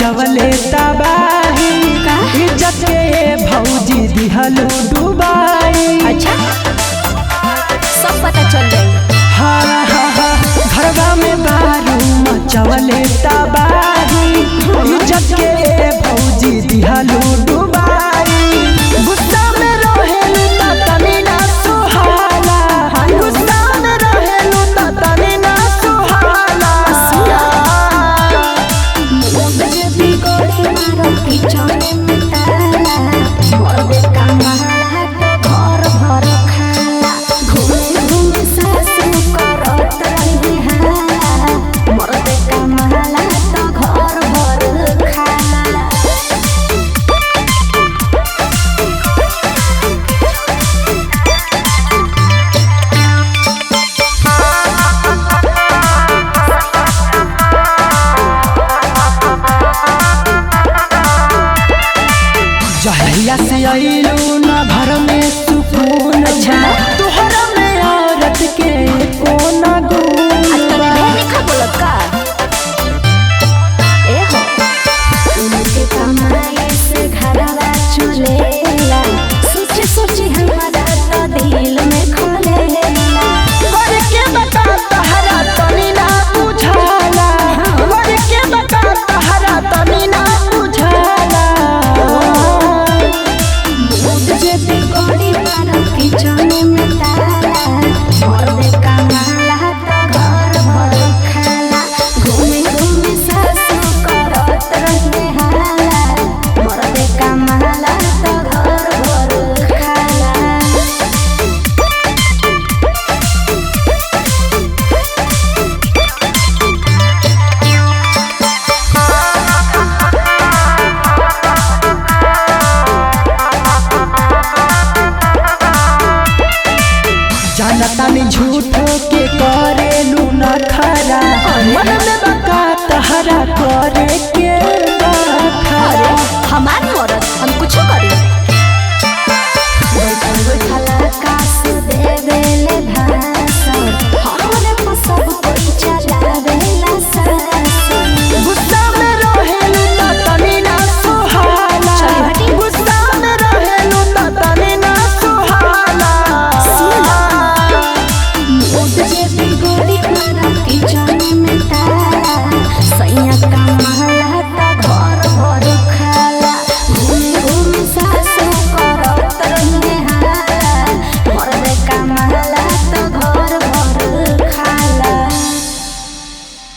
मचवले तबाही इज्जत के भौजी दिहलू डुबाई। अच्छा सब पता चल जाएगा। हाँ हाँ हाँ घरवा में बारू मचवले तबाही इज्जत के भौजी दिहलू डुबाई। गुस्सा में रहेलू त तनी ना सुहाला, गुस्सा में रहेलू त तनी ना सुहाला। जहिया से आइलू न घर में सुकून छा, तोहरा में औरत के कोना गुण बा। लिखा बोलत का ए हो उनके कमाई से घरवा चलेला, सोची सोची हमारा तो दिल में खोलेला। कर के बता तहरा तनी ना बुझाला, कर के बता तहरा तनी ना बुझाला। जानता नहीं झूठो के करेलू न खरा, मन में बका तहरा करे के बा खरा। हमारी औरत हम कुछ करी